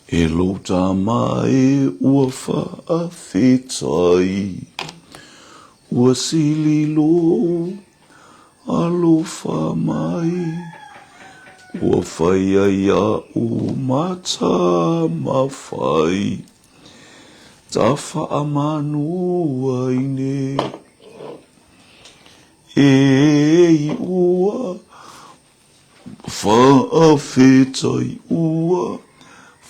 E lota mai ua whaawhitai, ua sililo alofa mai, ua whaiaia o mata mawhai, ta whaamanua ine, e ua whaawhitai ua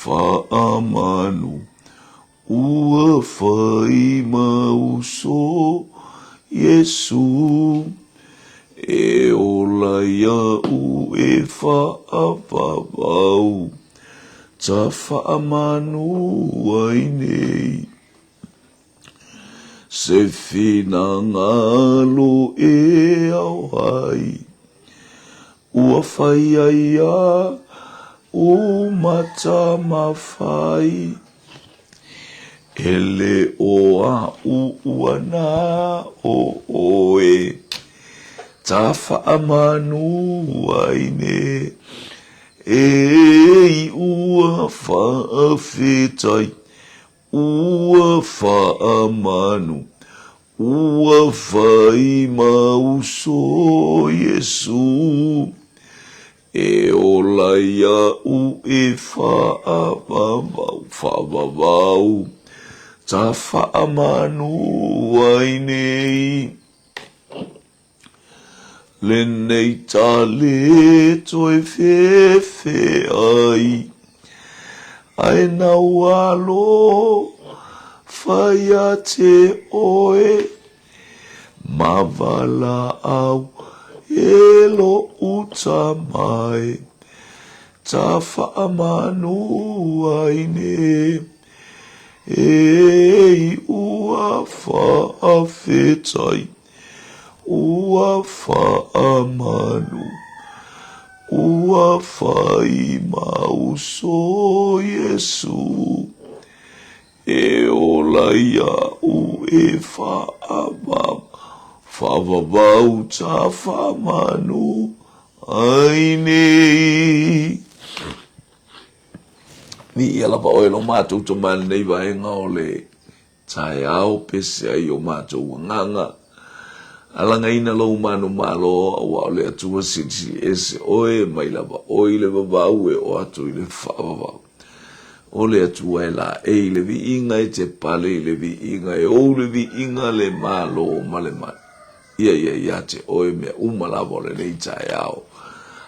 whaamanu, ua whai mauso Yesu, e ola iau e whaapapau, ta whaamanu ainei. Se whina ngalo e au hai, ua whai aia o mata mawhai, ele o a uana o oe, ta whaamanu aine, e ua whaawhitai, ua whaamanu, ua whai mauso Yesu, e ola iau e whaavavau, ta whaamanu ainei. Le nei ta le toi fefe ai, ai nau alo, whai a te oe, mavala au, elo uta mai, ta whaamanu aine, e ua whaawhitai, ua whaamanu, ua whai mauso Yesu, e ola iau e whaavavau ta whaamanu ainei. Ni ia lapa oe lo mātou to mani nei vaenga o le tae au pese ai o mātou nganga. Alanga ina lo manu malo o le atua sisi ese oe mai lapa oe le vavau e o atu i le whaavavau. O le atua e la e le vi inga e te pale le vi inga e o le vi inga le malo o male mai. Ia te oe mea umalava o le nei tae au.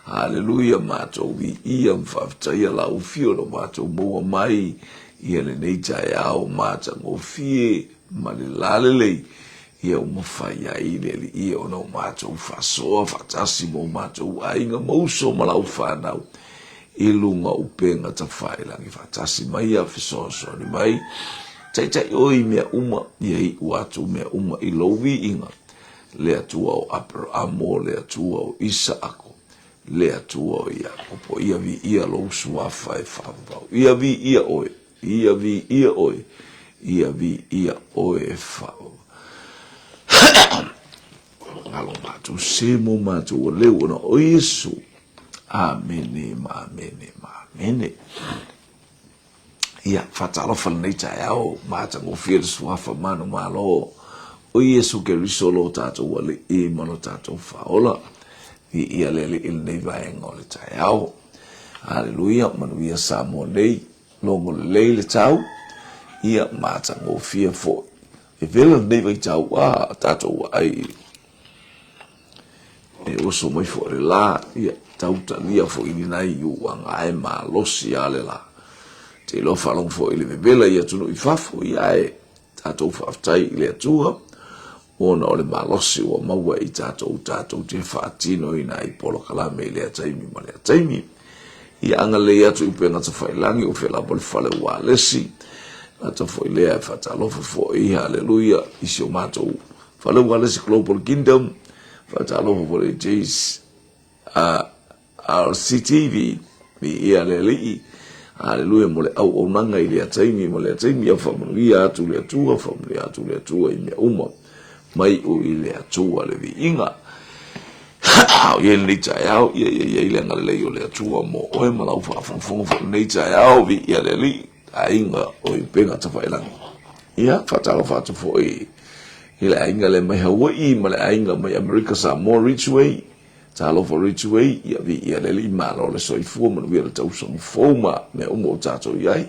Haleluia mātou vi ia mwhaftaia la ufio no mātou mua mai ia le nei tae au mātou ngofie ma le lalelei ia umawhai a ile li ia o nau mātou whasoa whatasi mo mātou ainga mauso ma lau whanau ilunga upenga ta whailangi whatasi mai a whisoso ni mai tai oi mea uma ia i uatu mea uma i lovi inga le atua o Abramo le atua o Isaako le atua o Iakopo, ia vi ia lo suafa e whawau. Ia vi ia oe, ia vi ia oe, ia vi ia oe e whau. Ngalo mātou, se mo mātou o leo na o Yesu. Amene, amene. Ia, whatalofa nei tae au, mātou o whiere suafa manu malo. O Yesu ke risolo tātou wale e mano tātou whaola. Ia lele il nei vaenga o le tae au. Haleluia, manuia Samoa nei, longo le leile tau, ia mata ngō fia fo. E vela nei vai tau, tātou ai, e oso mai fo le la, ia tau talia fo ili nai yu anga e ma losi ale la. Te lo falong fo ili vela ia tunu i fafo, ia e tātou faftai ili atua, ona ole malosi o maua i tātou te whaatino ina i polo kalame i lea taimi ma lea taimi. I anga lea atu i penga ta whailangi o whela pole whale ua lesi. Ata fo i lea e whatalofa fo i haleluia isi o mātou. Whale ua lesi Global Kingdom. Whatalofa pole Jace RCTV mi ia lea lii. Haleluia mo le au o nanga i lea taimi ma lea taimi a whamanuia atu lea tua, whamanuia atu lea tua i mea uma. Mai o i le atua le vi inga. ye ni cha yao ye le ngale le yo le tua mo o ma la fa fo ni cha yao vi ye le li ainga o penga ta fa lang ia fa ta fa ta fo ile ainga le mai Hawaii ma le ainga mai America sa more rich way ta lo for rich way ia vi ia le li ma lo le soifua ma vi le tau song foma me o mo ta to yai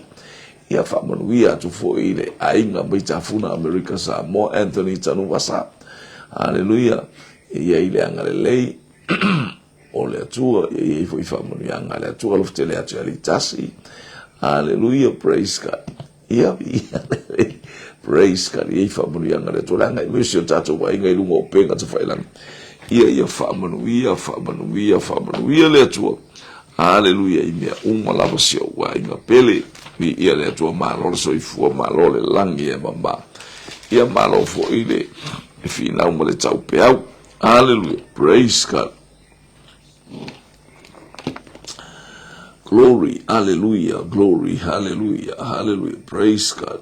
ia fa ma vi atu fo ile ainga mai ta funa America sa more Anthony tanu wasa hallelujah ia ile anga le lei o le atua ia foi fa ma anga le atua lo tele atu ali tasi hallelujah praise God ia praise God ia fa ma anga le atua langa misio tato wa inga ilungo penga ta failan ia fa ma le atua hallelujah ia uma la sio wa inga pele ia le atua ma lo so ifu ma lo le langi e mamba ia ma lo fo ile fina mo le tau pe au hallelujah praise God glory hallelujah glory hallelujah hallelujah praise God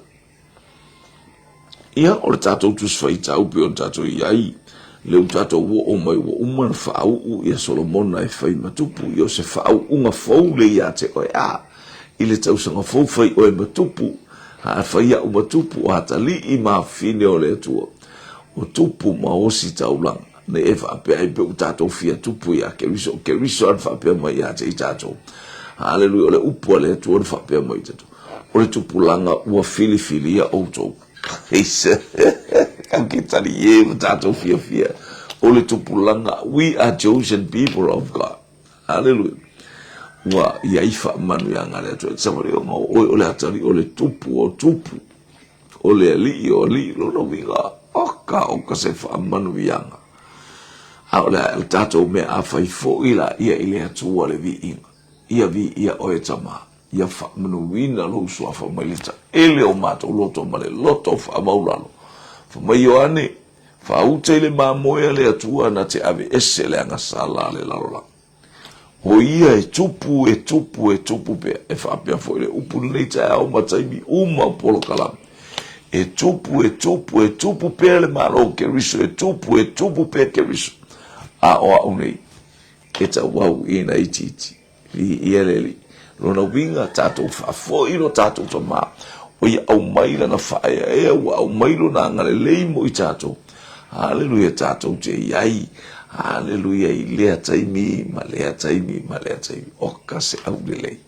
ia o le tatou tu sfai tau pe o tatou iai le tatou o mai o uma fa u ia Solomon ai fai matupu io se fa unga fou le ia te o ia ile tau sanga fou fai o matupu ha fai o matupu atali I ma fine o le tua o tupu ma osi taulang ne e fa pe ai pe tatou fia tupu ia ke riso fa pe mai ia te tatou hallelujah le upu le tua fa pe mai tatou o le tupu langa ua fili ia o tou Heise, kakitali ye tato fia. Ole tupulanga, we are chosen people of God. Hallelujah. Wa yaifa manu yang ale tu. Samari ngo ole atari ole tupu. Ole ali lo winga. Oka se fa manu yang. Ole tato me afai fo ila ia ile tu ole vi inga. Ia oe tama. Ia fa manu wina lo so fa malita ele o mato loto male loto fa maulalo fa mayone fa utele ma moya le atua na te ave esele anga sala le lalola o ia e tupu pe e fa pia fo le upu leita o mataibi uma polo kala e tupu pe le malo ke riso e tupu pe ke riso a o unei eta wau ina ititi vi ieleli lona winga tatou fo ilo tatou toma o ia au maila na faia e au mailo na ngale leimo I tatou hallelujah tatou te iai hallelujah I lea taimi ma lea taimi o kase au lelei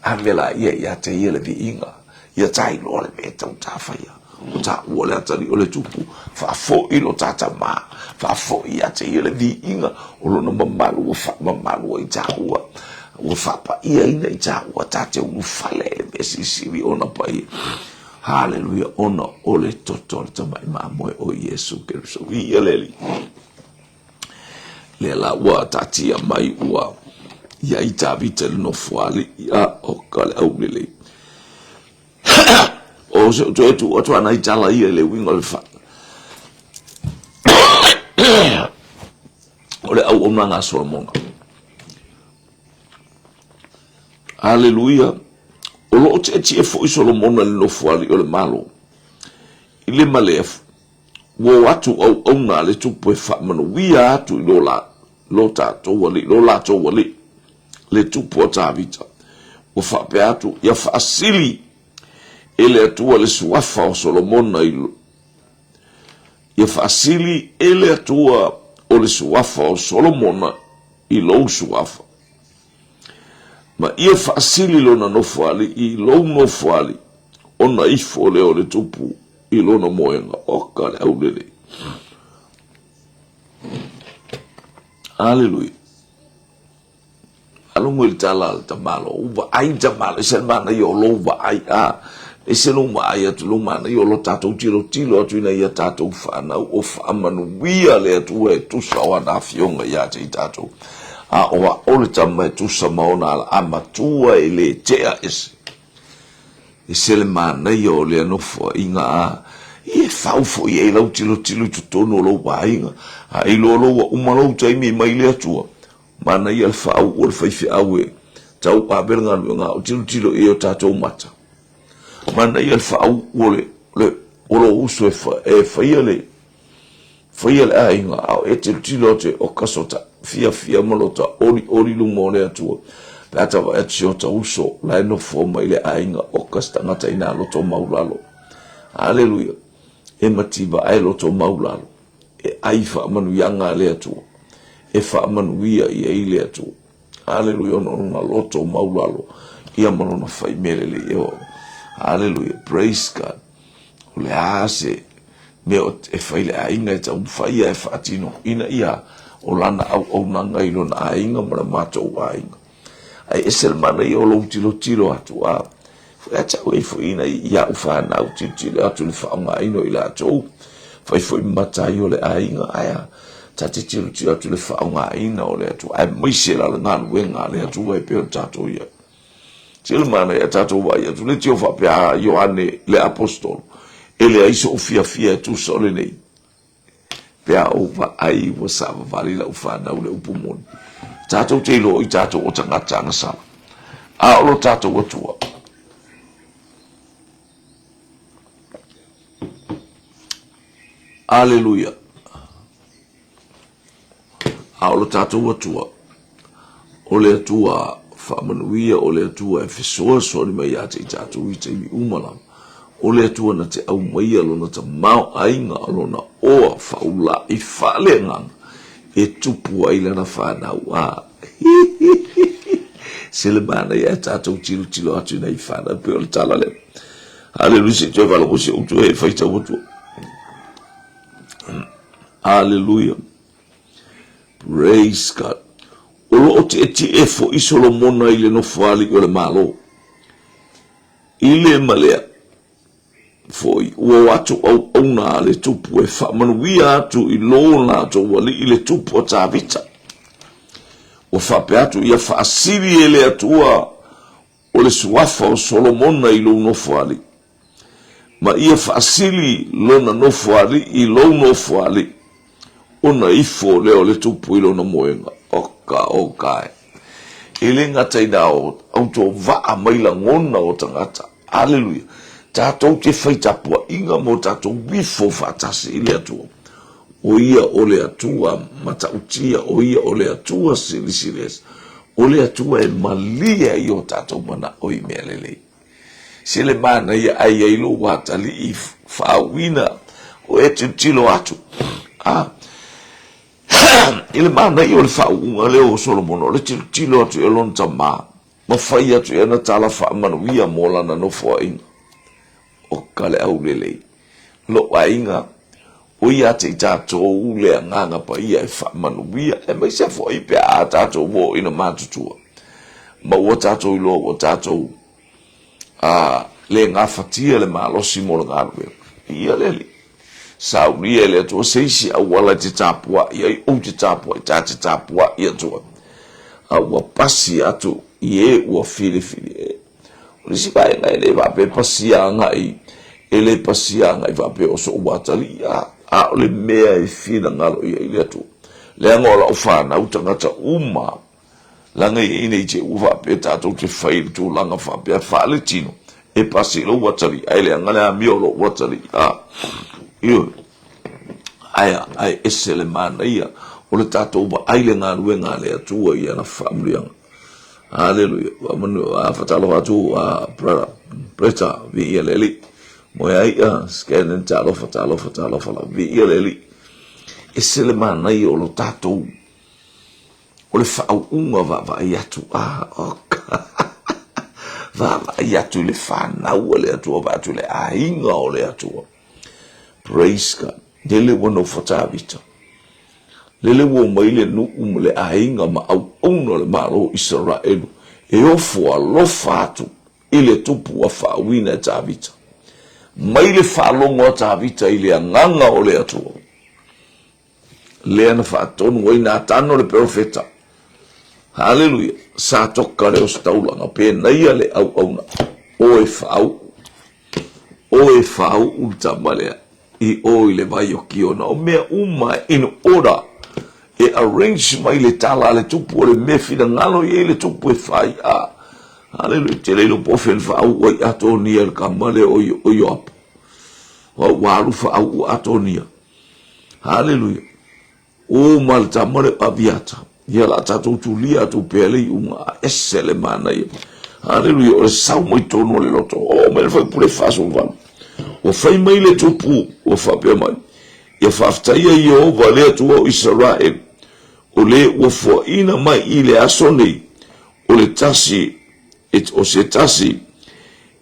avela ia te ia le viinga ia tai lo le me tau ta faia o ta o le atari o le tupu fa fo ilo tata ma fa fo ia te ia le viinga o lona mamalu I taua o fapa ia ina ita o tate o fale le besisi vi ona pai hallelujah ona ole totol tamai mamo o Yesu Kristo vi eleli le la wa tati mai wa ia ita vitel no fuali ia o kale au lele o se tu o tu ana ita la ia le wingo fa ole au o manga Solomon hallelujah o lo te e fo I Solomon le no fuali o le malo ile malef wo atu o na le tupu e fa mano wia atu lo la to wali le tupu o ta vita o fa pe atu ia fa asili ele atu le suafa o Solomon na ilo ia fa asili ele atu o le suafa o Solomon ilo suafa ma ia fa asili lo na nofuali I lo nofuali ona ifo le o le tupu I lo na moenga o ka le au lele hallelujah alo mo tala ta malo uba ai ta malo se mana yo lo ba ai e se no ma ai tu lo mana yo lo tato tilo tu na ia tato fa na o fa manu wia le tu e tu sawa na fionga ya te tato o ole tama tu samaona ala amatua ele tea ese le mana yo le no fo inga e fau e lau tilo tu tono lo bainga ai lo umalo taimi mai le atua mana ia fau o fai au e tau pa berga nga tilo e o tato mata mana ia fau ole o lo uso e fai ele foi ele ainga au e te tilote o kasota fia malota ori lumo le atu pata va et shota uso la no forma ile ainga o kastanga taina loto maulalo haleluya e matiba ai loto maulalo e aifa manu yanga le atu e fa manu ia ile atu haleluya no loto maulalo ia mano na fai melele yo haleluya praise God le ase me o e faile ainga e tau faia e whaatino ina ia o lana au nanga ilo na ainga mara matou ainga ai esel mana i o lo tilo atu a fai tau e fo ina ia ufana au tilo atu le whaonga ino ila atu fai fo matai o le ainga aya tati tilo atu le whaonga ina o le atu ai maise la nganu wenga le atu e peo tato ia tilo mana ia tato wa ia tu le tio whapea Ioane le apostolo ele ai so fia tu sole nei pea o va ai wa sa vale la ufana o le upumon tato telo i tato o tanga sa a o tato o tua aleluia a o tato o tua o le tua fa manuia o le tua e so ni mai ate tato i te umala o le atua na te au maia lona ta mau ainga lona oa faula i fale ngang e tupu ai lana whanau a sele mana ia tātou tilo atu nei whana pe o le tala le haleluya se toi wala o se utu e whaita utu haleluya praise God o lo te e fo iso lo mona i le no whali o le malo i le malea foi o atu au na le tupu e whamanuia atu i lona atu wali i le tupu o tāvita o whape atu ia whaasiri e le atua o le suafa o Solomona i lo nofuali ma ia whaasiri lona nofuali i lo nofuali o na ifo leo le tupu i lona moenga o kai i le ngata i nao auto vaa maila ngona o tangata haleluya tātou te whaitapua inga mo tātou wifo whatasi i le atua. O ia o le atua matautia, o ia o le atua silisiles, o le atua e malia i o tātou mana o i mea lelei. Se le mana ia ai ailo watali i whawina o e te tilo atu. Ile mana i o le whaunga leo o Solomon, o le tilo atu e lonta maa. Ma whai atu e na tala whaamanuia mola na no fua inga. O kale au lelei. Lo ainga, o ia te tātou le nganga pa ia e whamanuia, e mai se fo i pia a tātou wo ina mātutua. Ma ua tātou ilo, o tātou le ngā whatia le mālosi mo le ngāruwe. Ia leli. Sau ni e le atua seisi a wala te tāpua, ia i au te tāpua, i tā te tāpua, ia tua. A ua pasi atu, i e ua fili e. Lisi kai ngai le vape pasia ngai ele pasia ngai vape o so watali a le mea e fina ngalo ia ile tu le ngola ufana utangata uma langa ine je uva pe tato te fail tu langa fa pe fa le tino e pasi lo watali ai le ngala mio lo watali io ai esele mana ia o le tato uva ai le ngalu ngale atu ia na family haleluya wamanu fatalo atu preta vi leli moya scan talo fatalo fala vi leli esele mana i o lo tato o le fau unga va iatu va iatu le fana o le atu va atu le ainga o le atu praise God dele wono fatavita lele wo maile nu umle ainga ma au ono le malo Israel e ofo alo fatu ile tupu wa fawina tavita maile falongo tavita ile nganga ole atu le na faton woina tano le profeta haleluya sa toka le ostaula na pe na ia le au ona o e fau ultamale i o ile vai o kiona o mea uma in order e arrange mai le tala le tupu le mefi na ngalo ye le tupu e fai haleluya te le lo pofen fa o i atonia el kamale o yo wa lu fa o atonia Hallelujah. O mal tamare aviata. Ia la tatou tulia tu pele unga esele mana ia. Hallelujah. O le sau mai tonu le loto. O me le fai pule faso vanu. O fai mai le tupu o whapea mai. Ia whaftaia i Jehova lea tua o Israel. O le o ina mai i le aso nei. O le tasi, o se tasi,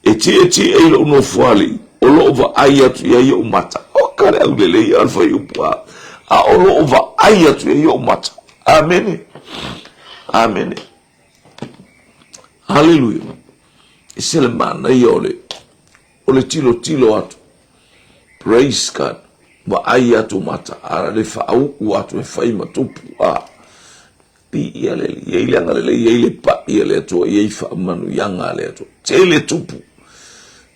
e e lo no fuali. O lo va ai atu ia i o mata. O kare au le lei alfa i upua. A o lo va ai atu ia i o mata. Amen. Amen. Hallelujah. E se le mana i o le tilo atu. Praise God. Wa ai atu mata. Ara le whaau atu e whai matupu. Pi ia le ia ngale le ia pa ia le atua ia wha manu ianga le atua. Te le tupu.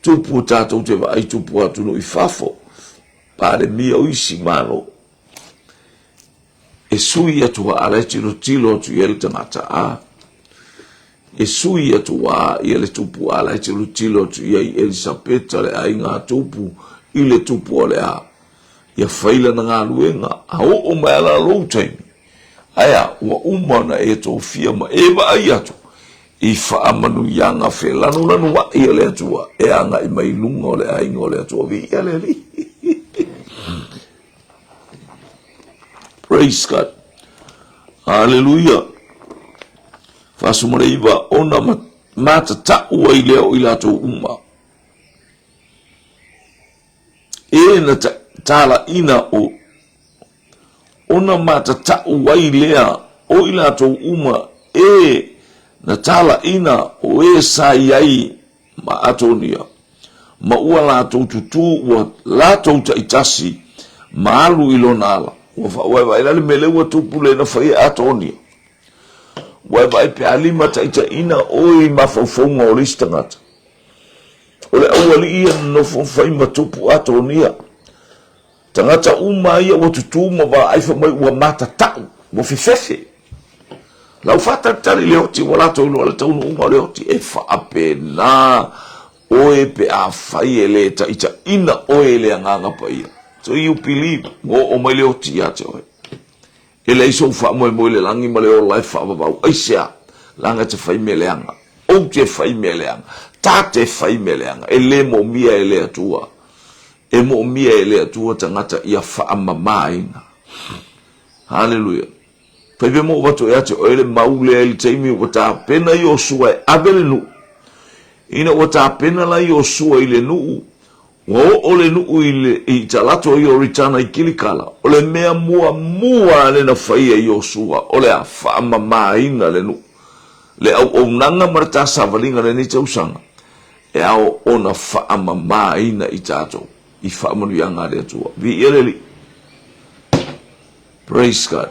Tupu tātou te wa ai tupu atu no i whafo. Pare mia uisi mano. E sui atu wa ala tilo atu ia le tangata E sui atu wa ia le tupu ala tilo atu ia i Elisabeta le ai ngā tupu i le tupu o le Ia whaila na ngā luenga. O mai ala low time. Aya, ua umana e tō fia ma e wa ai atu. I whaamanu ianga whe lanu wa ia le atua. E anga i mai lunga o le ainga o le atua. Vi ia le li. Praise God. Hallelujah. Whasumare iwa ona mata ta'ua i leo i lato uma. E na tala ina o ona mata ta'ua i lea o i lato uma e na tala ina o e sai ai ma atonia. Ma ua lato tutu ua lato ta itasi ma alu ilona ala. Ua vai lale mele ua tupule na whai atonia. Ua vai pe alima ta ita ina o i mawhauwhaunga o listangata. Ole awali ia no whai matupu atonia. Tangata uma ia wa tutu ma wa aifa mai ua mata tau. Wa fifefe. Lau fata tari leoti wala tau wala tau no uma leoti e whaape na oe pe a whai e le ta ita ina oe le anganga pa ia. So you believe o mai leoti ia te oe. E le iso wha moe le langi ma le o lai wha wawau. Aisea langa te whai me leanga. O te whai me leanga. Tā te whai me leanga. E le mo mia e le atua. E mo mia e le atua tangata ia wha mamaina. Hallelujah. Paipe mo watu e ate oele maule e li teimi wata pena i o sua e abele nu. Ina wata pena la i o sua i le nuu. Wa o le nuu i talato i o ritana i kilikala. O le mea mua le na whaia i o sua. O le a wha mamaina le nuu. Le au nanga marata savalinga le ni tausanga. E au o na wha mamaina i tato. I wha manu yanga le atua. Vi eleli. Praise God.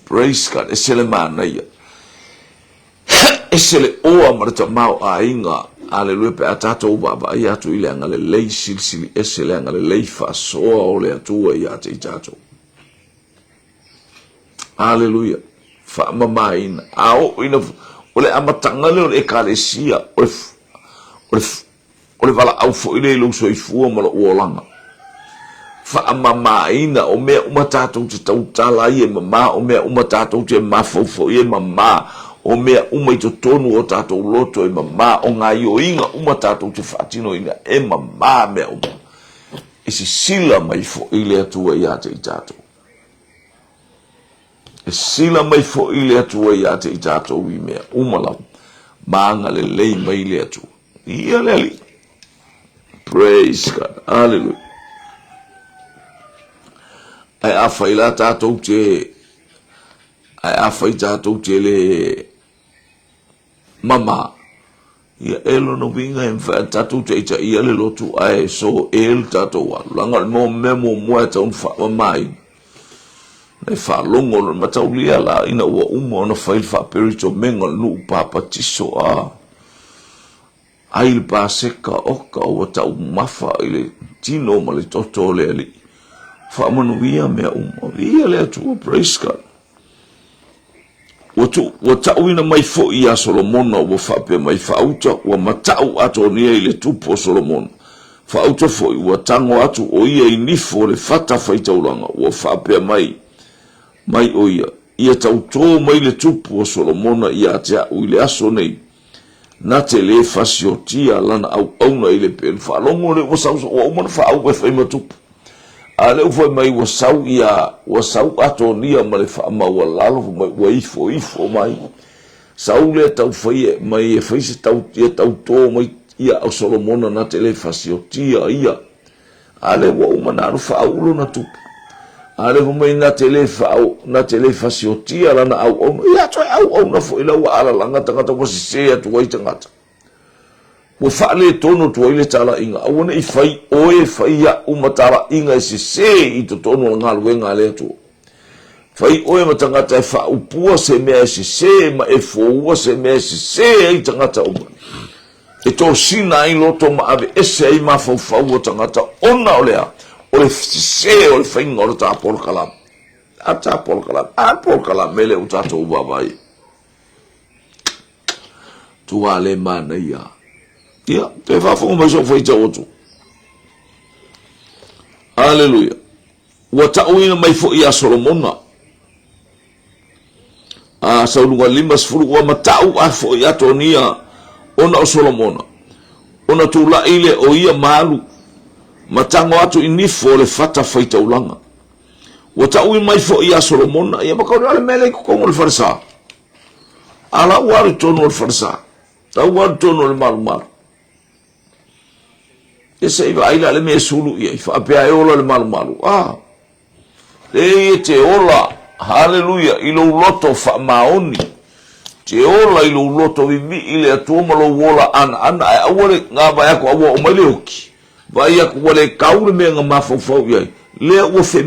Praise God. Esele mana ia. Esele oa marata mau a inga. Hallelujah. Pe atato ubaba. Ia atu ile anga le lei silsili. Esele anga le lei fasoa o le atua ia te itato. Hallelujah. Fa mama ina. Ao ina. Ole amatanga le ole ekalesia. Ole vala au fo ile ilu so ifua mala uolanga. Fa mama ina o mea umatato te tautala i e mama. O mea umatato te mafofo i e mama. O mea umaito tonu o tato loto e mama. O ngā io inga umatato te fatino ina e mama mea uma. Isi sila mai fo ile atua ia te itato. E sila mai fo ile atua ia te itato i mea umalam. Maanga le lei mai ile atua. Ia leli. Praise God. Hallelujah. Ai awhai la tātou te ai awhai tātou te le mama ia elo no vinga en wha tātou te ita ia le lotu ai so el tātou alu langa mo memo mua taun wha mai nei wha longo no matau lia la ina ua umo na whail wha perito menga nu papa tiso ai le pāseka oka o tau mafa ile tino ma le toto le ali whaamanuia mea ia lea tua, praise God. Wa tau ina mai fo ia Solomona wa whape mai whauta wa matau atonia i le tupo Solomona. Fa'auta foi ua tango atu o ia I nifo le fata faitaulanga ua whapea mai o ia tautō mai le tupu o Solomona ia atea ui le aso nei na te le fasiotia lana au auna I le pēn whaalongo le wasau o umana whaau e whaima tupu a le ufai mai wasau ia wasau ato nia ma le whaamaua lalo mai ua ifo mai sau le tau whai mai e whaise tautō mai ia au Solomona na te le fasiotia ia a le wa umana aru whaaulo na tupu ale mai na tele fasiotia lana au ia toi au na foi la wa ala langa tangata ko se atu wai tangata mo fale tono tu ile tala inga au ne fai oe fai ya umatara inga se I to tono ngal wenga le tu fai oe matangata e fa upua se me se ma e fo se me se I tangata o e to sina I loto ma ave ese I ma fo tangata ona olea o le se o le whainga o le tāpolo kalam. A tāpolo kalam, mele o tātou wawai. Tua le mana ia. Ia, te whafonga mai so whaita otu. Hallelujah. Ua tauina mai fo ia Solomona. A saulunga limas furu ua matau a fo ia tonia ona o Solomona. Ona tula ile o ia malu. Matango atu inifo le fata faitaulanga. Ua taui mai fo ia Solomona. Ia makau ale mele kukongo le farisa. Ala wari tono le farisa. Tau wari tono le malu. Ia se iwa aila le me sulu ia. Ifa apea e ola le malu. Le te ola. Hallelujah. Ilo uloto fa maoni. Te ola ilo uloto vivi ile atuoma lo wola ana. Ai awale ngaba yako awa umele hoki. Vai aku wale kaure me nga mafofau ia. Lea ua fe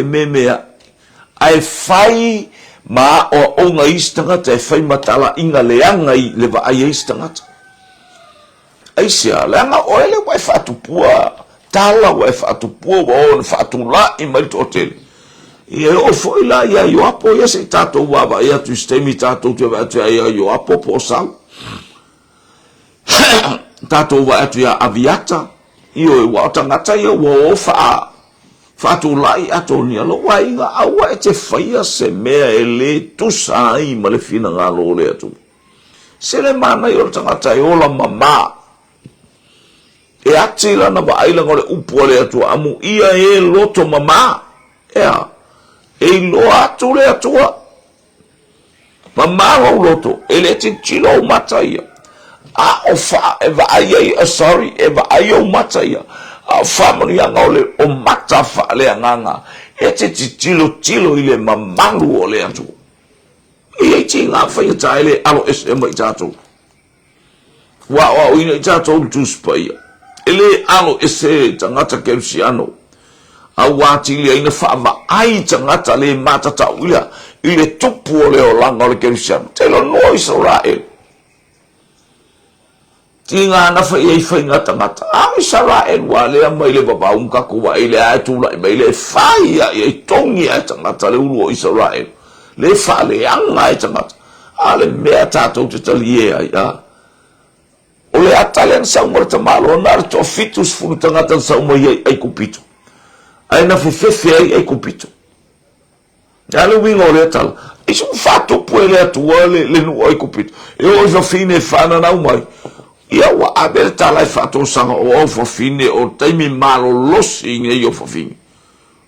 memea. Ai fai ma o onga istangata e fai matala inga leanga I le va ai istangata. Ai sia leanga o ele wai whaatupua. Tala wai whaatupua wa o whaatula I marito hotel. Ia o foi la ia yo apo ia se tatou wawa ia tu stemi tatou te watu ia yo apo po sau. Tato wa atu ya aviata io wa tangata ia wa fatu lai ato ni alo wa inga awa te faia se mea ele tu sai ma le fina ngalo le atu se le mana io tangata io la mama e ati la na ba ila ngole upo le atu amu ia e loto mama ea e lo atu le atu mama lo loto ele te chilo mata ia a ofa eva ai sorry eva ai o mata ia a family anga ole o mata fa le anga e te tilo ile mamalu ole atu e ti nga fa ia ile alo sm itato wa ina itato tu spaia ele alo ese tangata kelsiano a wati ile ina fa ma ai tangata le mata ta ulia ile tupu ole o langa ole kelsiano te lo no Israel tinga na fa ia fa ngata ngata a Israel wale mai le baba unka ko wa ile atu la mai le fa ia tongi ata ngata le ulo Israel le fa le anga ata ngata ale me tato te talia ia ole atalen sa morta malo nar to fitus fu tangata sa mai ai kupito ai na fe ai kupito ale wingo le tal isso fato puele atuale le no ai kupito e o fine fa na mai ia wa aberta lai fato sanga o fine o taimi malo losi nge o fine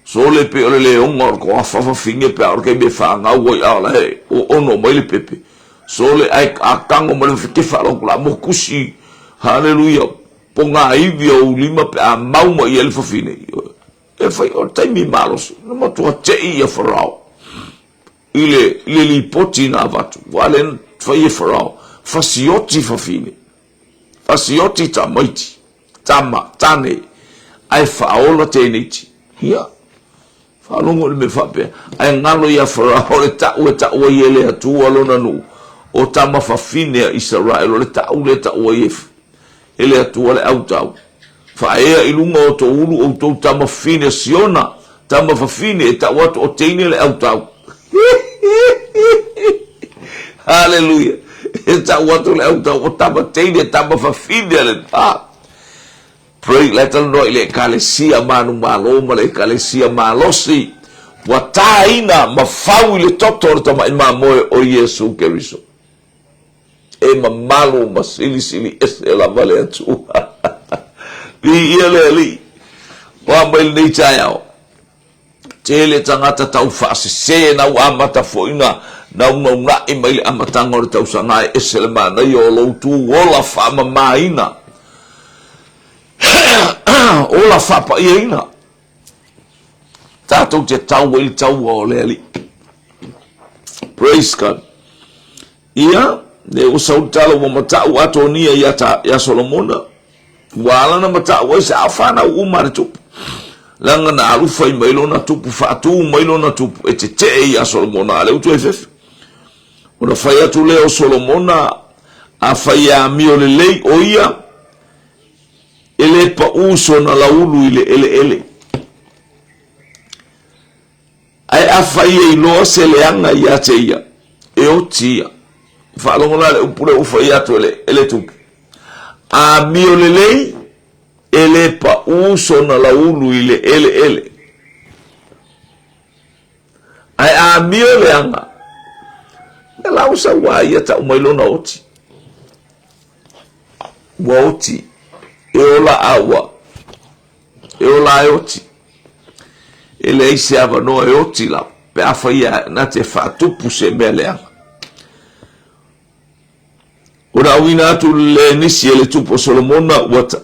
so le pe le ongor ko fa fine pe or ke be fa nga wo ala he o no mai le pepe so le ai akango mo le fike fa lo la mo kusi hallelujah ponga ivio lima pe a mau mo ele fine e fa o taimi malo no mo to te ia farao ile li poti na vatu valen fa ia farao fasioti fa fine Asioti ta maiti, tama, tane, ai faola teniti. Hia, falongo le me fape, ai ngalo ia farao le ta'u yele atu alona nu, o tama fafine Israel, le ta'u yef, ele atu ale autau. Fa ea ilunga o to ulu o to tama fine siona, tama fafine e ta'u atu o teine le autau. Hallelujah. e ta watu le au ta o tama teine tama fafine le pa. Pray let us know ile kalesia manu maloma le kalesia malosi. Wataina mafau ile totor tama ima moe o Yesu Keriso. E mamalo masili sili ese la vale atu. Li ile li. Wa mbele ni chayao. Tele tangata tau fasi se na wa mata foina na una email amatanga o tau sanga eselma na yo lo tu ola fa maina. Ola fa pa ina. Tato te tau il tau o leli. Praise God. Ia ne usautalo mo matau atonia ya Solomona. Wala na matau wa sa afana umar tu. Langa na alufa i mailo na tupu fatu mailo na tupu etete ya Solomona ale utu efef. Una faya tu leo Solomona afaya miolelei oia ele pa uso na laulu ile ele. Ai afaya ilo seleanga ya teia eotia. Falongola le upure ufaya tu ele tupu. A miolelei ele pa uso na laulu ile ele. Ai a mio leanga. Na lausa wa ia ta umailo na oti. Wa oti. Eola awa. Eola oti. Ele ise ava no oti la. Pe afa ia na te fatupu se me leanga. Ora wina tu le nisi ele tupo Solomona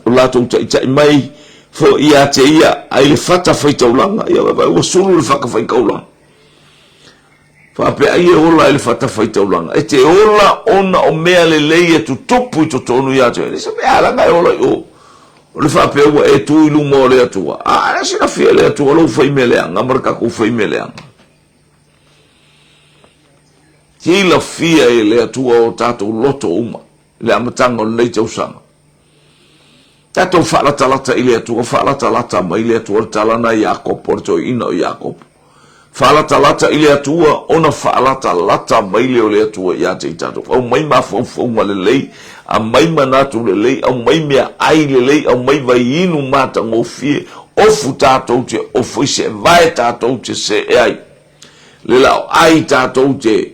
wala tu ta mai fo ia te ia ai le fata faita ulanga ia wa sulu le faka faika ulanga fa pe ai ola le fata faita ulanga e te ola ona o mea le leia tu tupu to tonu ia te le se me ala ngai ola o le fa pe wa e tu ilu mo le atua a le sina fie le atua lo fai mele anga marka ku fai mele anga Hila fia e le atua o tato loto uma. Le amatanga o leite usanga. Tato whalatalata i le atua, whalatalata ma i le atua talana Jakob, porto ina o Jakob. Whalatalata i le atua, ona whalatalata ma i le atua ia te tato. Au mai ma fau le lei, a mai manatu le lei, au mai mea ai le lei, au mai vai inu mata ngō fie, ofu tato te, ofu i se vai tato te se e ai. Le lau ai tato te,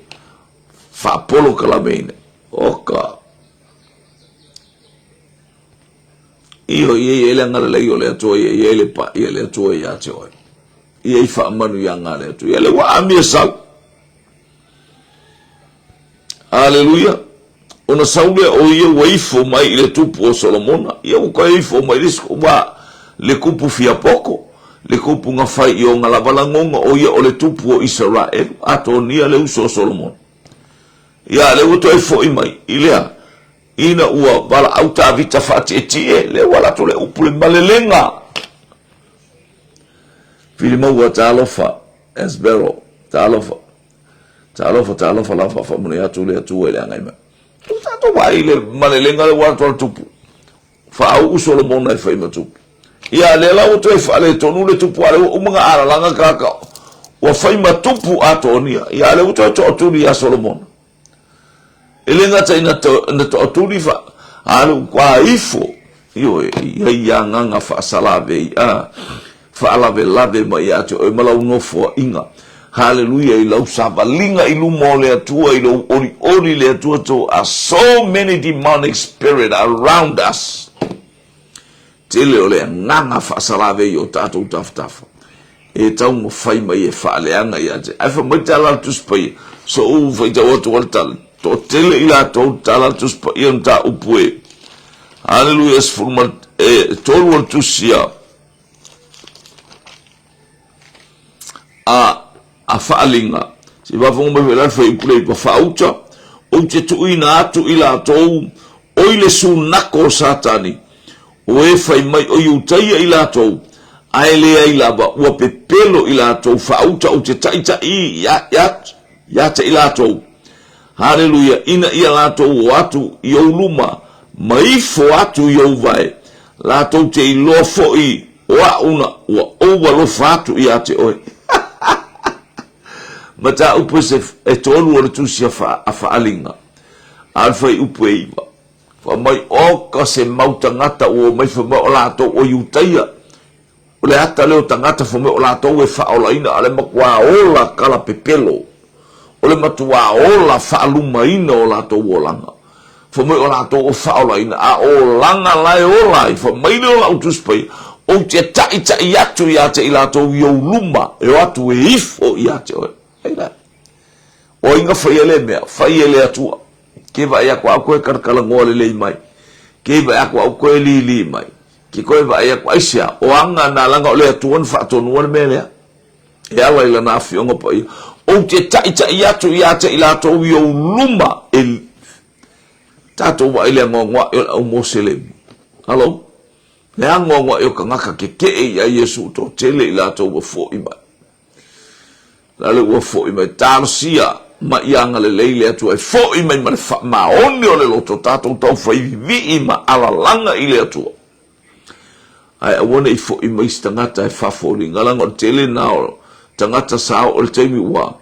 Fa'apolo kalamene. Oka. Iyo ele ngala le yo le atua ele pa ele atua ya te oi. Ie fa manu ya ngala atua. Ele wa amia sau. Hallelujah. Ona saule o ye waifo mai ile tupu o Solomona. Ia uka waifo mai risko wa le kupu fia poko. Le kupu nga fai i o ngala balangonga o ye o le tupu o Israel. Ato nia le uso o Solomona. Ia le uto e fo mai ilea ina ua bala auta vita fati etie le wala to le upule malelenga filima ua talofa esbero talofa la fa mun tu le tu ele ngai ma tu tato wa ile malelenga le wala to tupu fa au Solomona e fa ima tupu ia le la uto e fa le tonu le tupu ale umunga ala langa kaka wa fa ima tupu atonia ia le uto to tu ya Solomona ele ngata ina to atuli fa alu kwa ifo yo ya nganga fa salave fa alave lave ma ya to e mala uno fo inga hallelujah ila usaba linga ilu mole atua ilo ori le atua to are so many demonic spirit around us tele ole nganga fa salave yo tato taftafa e tau mo fai mai e fa le anga ya te afa mutala tu spai so u fa ja woto waltal to tele ila to tala tus pa ianta upue hallelujah formal tolu tu sia a faalinga si va fonga me la fa upule pa fauta o te tu ina atu ila to o ile sunako satani o e fai mai o yutai ila to aile ila ba o pepelo ila to fauta o te taita I ya te ila to hallelujah ina ia lato watu yo luma maifo watu yo vai lato te lo foi wa una wa over lo fatu ia te oi mata upose e tolu o tu sia fa alinga alfa upu iwa fa mai o ka se mau tangata o mai fa o lato o iutaia o le ata leo tangata fa mai o lato e fa ola ina ale makwa ola kala pepelo o le matua ola fa aluma ina o lato o langa fa mai o lato o fa ola ina a o langa lai ola fa mai le o lautus pai o te tai atu ia te ilato yo luma e atu e ifo ia te o eira o inga faiele mea faiele atua ke vai a kwa koe karkala ngole le mai ke vai a kwa koe li mai ke koe vai a kwa isia o anga na langa o le atuan fa tonu o mele e ala ila na fionga pai o te tai atu ia te ilato yo luma el tato wa ile ngwa o mosele alo le angwa yo kangaka ke ya Yesu to tele ilato wo fo ima la le wo fo ima tarsia ma yanga le leile atu e fo ima ma oni o le loto tato tau fai vi ima ala langa ile atu ai awone i fo ima istangata e fafori ngalanga o tele nao tangata sao o le teimi wa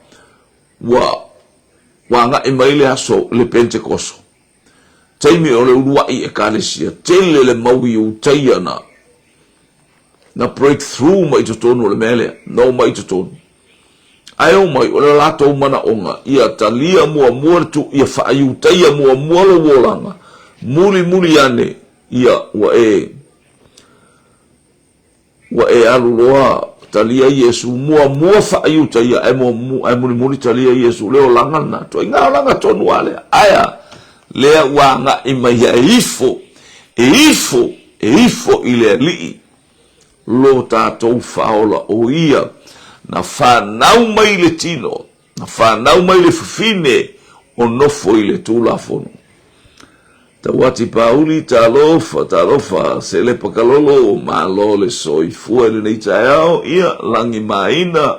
nga ima ile aso le Pentekoso taimi o le uruai e kalesia tele le maui u taiana na breakthrough mai to tonu le mele no mai to tonu ai o mai o le lato mana onga ia talia mua tu ia fa ai u taia mua lo wolanga muli ane ia wa e aluloa talia Yesu mua fa ai u taia ai muli talia Yesu leo langana to inga langa tonu ale aya lea wanga ima ya ifo ile li lo tatou faola o ia na whanau mai le tino na whanau mai le fufine o nofo ile tula fono ta wati pauli ta lofa se le pakalolo ma lo le soifua le nei taeao ia langi maina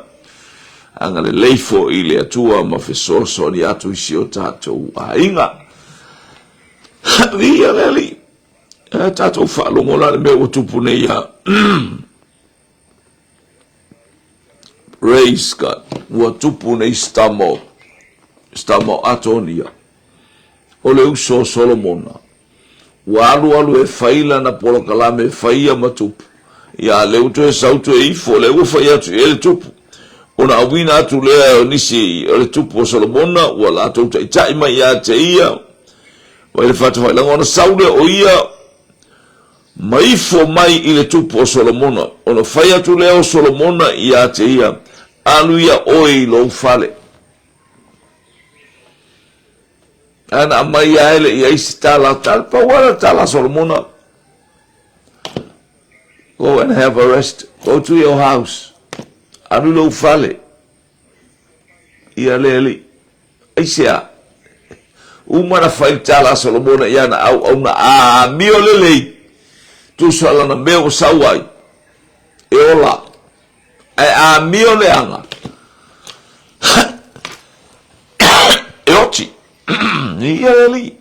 anga le leifo ile atua ma fesoso ni atu isi o tatou ainga Via leli tato falo mola me o tupune ya praise God o tupune stamo atonia ole uso Solomona walu e faila na polo kalame faia matupu ya le uto e sauto e ifo le u faia tu ele tupu ona wina tu le nisi le tupu Solomona wala to tai mai ya te ia wa le fatu vai langona saude o ia mai fo mai ile tupu o Solomona ona faia tu leo Solomona ia te ia aluia oi lo fale ana mai ia ele ia istala tal pa wala tala Solomona go and have a rest go to your house alu lo fale ia leli aisia umana faitala Solomona yana au na mio lele tu sala na meu sawai e ola a mio leanga e ochi ni lele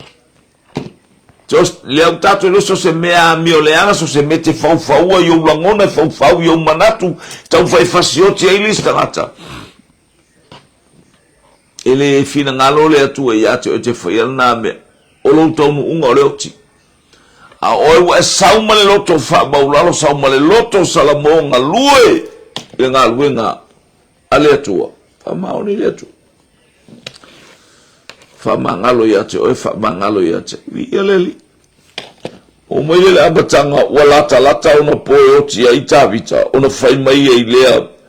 just leo tato lo so se mea mio leanga so se mete fau yo langona fau yo manatu tau fai fasioti ai lista ngata ele fina ngalo le atu e ate o te whaia na me o lo tomu unga o le oti a oi wa sauma le loto wha maulalo sauma le loto salamonga lue e ngā lue ngā a le atua wha maoni le atu wha mangalo i ate oi wha mangalo i ate ia leli o mai le abatanga wa lata ona poe oti a itavita ona whai mai e lea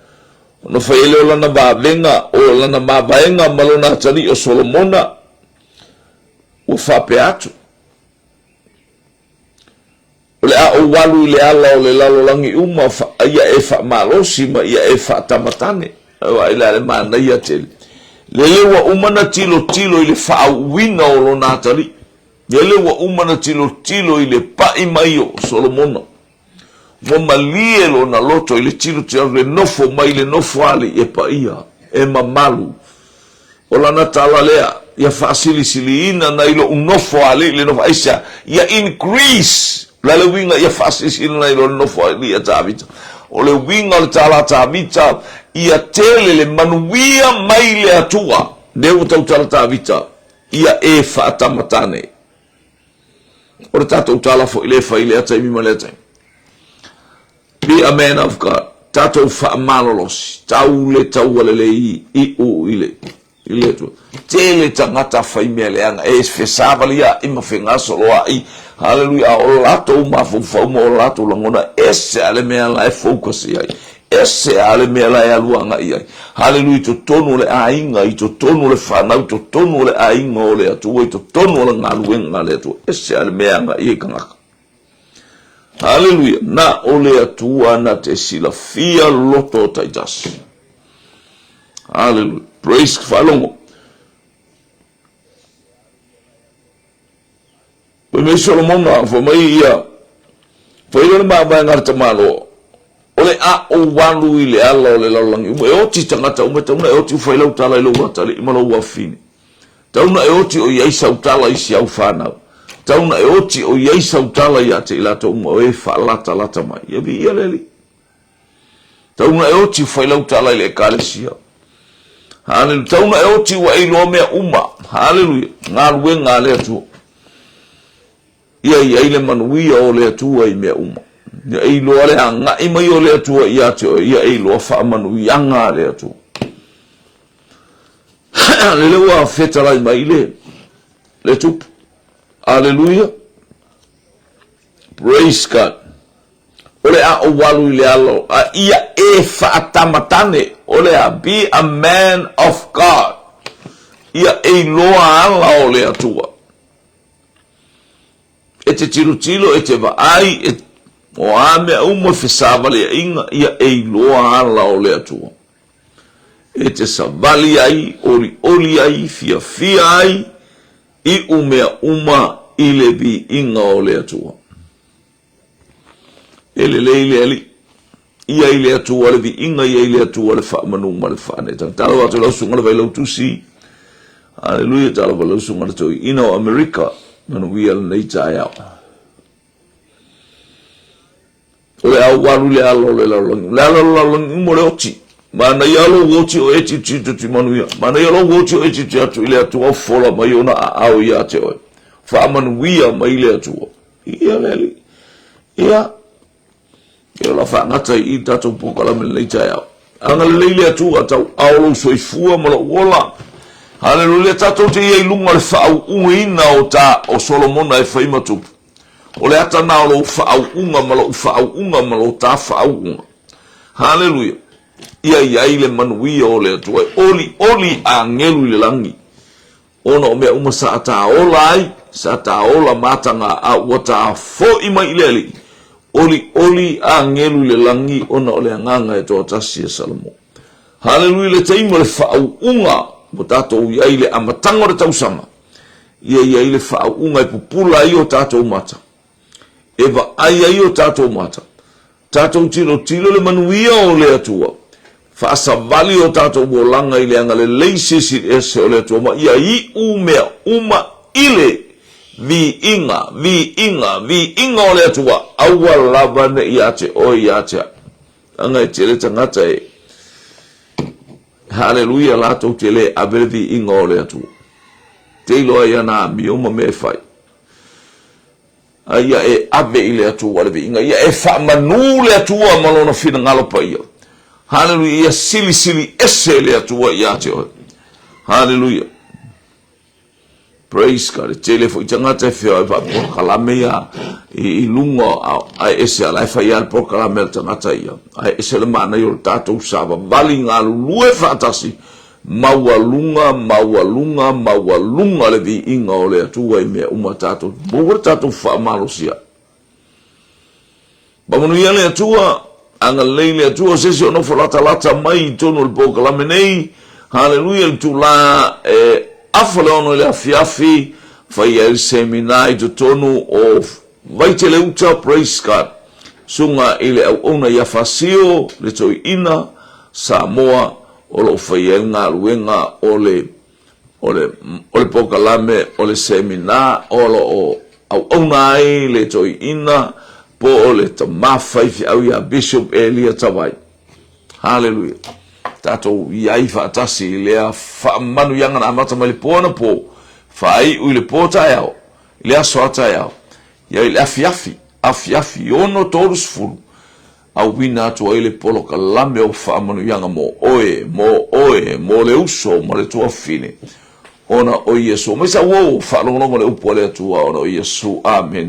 no faile o lana bavenga o lana mabaenga malona tani o Solomona o fape atu o le a o walu le ala o le lalo langi uma ia e fa malosi ma ia e fa tamatane o ila le mana ia tele le lewa umana tilo ile fa wina o lona tani le lewa umana tilo ile pa mai o Solomona mo malie lo na loto ile tilo le nofo mai le nofo ali e pa ia e mamalu o lana tala lea ia fasili ina na ilo nofo ali le nofo aisha ia increase la le winga ia fasili na ilo nofo ali ia tabita o le winga le tala tabita ia tele le manuia mai le atua Deu tau tala tabita ia e whaatamatane. O le tātou tala fo ile wha ile atai mima le atai. Be a man of God. Tātou wha malolosi. Tau le tau alele i o ile. Ile tu. Tele tangata whai mea leanga. E whesawali a ima whengaso loa i. Hallelujah. O lato mawhau mo o lato langona. Ese ale mea la e focus i ai. Ese ale mea la e aluanga i ai. Hallelujah. To tonu le ainga i to tonu le whanau. To tonu le ainga o le atua. To tonu le ngaluenga le atua. Ese ale mea nga i kangaka. Hallelujah. Na ole atua na te sila fia loto taitas. Hallelujah. Praise whalongo. Me Solomon na fo mai ia. Fo ile ma ba ngarta malo. Ole a o walu ile ala ole lalangi. E oti tangata ume tauna e oti fo ile utala ile watale i malo wa fini. Tauna e oti o iaisa utala i si au whanau. Tauna e oti o iaisa utala ia te ilata uma e whalata lata mai. Ia bi ia leli. Tauna e oti fo ile utala ile kalesia. Hallelujah. Tauna e oti wa ilo mea uma. Hallelujah. Ngalue ngale atu. Ia ile manuia o le atua i mea uma. Ia ilo ale anga i mai o le atua i ate o ia ilo wha manuia anga le atua. Le lewa whetara i mai le tupu. Hallelujah. Praise God. Ole a o walu i le alo. A ia e whaatamatane. Ole a be a man of God. Ia e loa ala o le atua. E te tiro e te vaai o ame umo whesawale inga ia e loa ala o le atua. E te savali ai, oli ai, fia ai, i umea uma i le bi inga o le atua. E le leile ali, ia i le atua le bi inga ia i le atua le whaamanu ma le whaane. Tala watu lau sunga le vai lau tusi. Hallelujah, tala watu lau sunga le toi. Ina o Amerika, manu wia le nei tae au. Ole au walu le alo le lalangi. Le alo lalangi mo le oti. Mana i alo woti o eti ti manu ia. Mana i alo woti o eti atu ile atu o fola mai ona a au ia te oi. Wha manu wia mai ile atu o. Ia leli. Ia. Ia la wha ngata i tatou pokala me le tae au. Anga le leile atu atau aolo soifua mala uola. Hallelujah, tatou te ia ilunga le whaau uina o ta o Solomona e whaimatupu. O le ata nao lo whaau unga malo ta whaau unga. Hallelujah. Ia ile manuia o le atua. Oli a ngelu le langi. Ona o mea uma sa ata ola ai. Sa ata ola matanga a wata fo ima ileli. Oli a ngelu le langi. Ona o le anganga e toa tasi e Salomo. Hallelujah, le teimo le whaau unga. Mo tatou ia ile amatango le tausama. Ia ile whaau unga e pupula i o tatou mata. Eva ai o tatou mata. Tatou tilo le manuia o le atua. Whaasa vali o tatou bolanga i le anga le leisesi ese o le atua. Ma ia i umea uma ile vi inga o le atua. Aua labane i ate o i ate. Anga e tele tangata e. Hallelujah, latou tele abele vi inga o le atua. Teilo ai ana mi uma me fai. Ia e ave i le atua le inga. Ia e whamanu le atua malona whina ngalo pa ia. Hallelujah. Ia sili ese le atua ia te oi. Hallelujah. Praise God. E tele fo i tangata e whio e pa porkalame ia. I lunga a ese ala e whai al porkalame al tangata ia. A ese le mana i o tatou sava. Vali ngā lue whatasi. Mawalunga le vi inga o le atua i mea uma tatou. Mowara tatou whaamalosia. Bamanu ia le atua, anga lei le atua, sesi o nofo lata mai tono le pokalame nei. Hallelujah, le tu la afa le ono le afiafi, fai el seminai to tonu o vaite le uta, praise God. Sunga ile au ona ia fasio, le toi ina, Samoa, o lo whaiel ngā ruenga o le pokalame, o le semina, o lo au aunai le toi ina, po o le tamawhai fi au ia Bishop Elia Tawai. Hallelujah. Tatou iai whaatasi lea whaamanu ianga na amata mai le pōna po, fai u le pota yao le asota yao ya le afiafi ono tolus fulu au wina atu ai le polo ka lame o whaamanu yanga mo le uso mo le tua fine ona o Yesu mai sa wo whaalongonongo le upo le atua ona o Yesu amen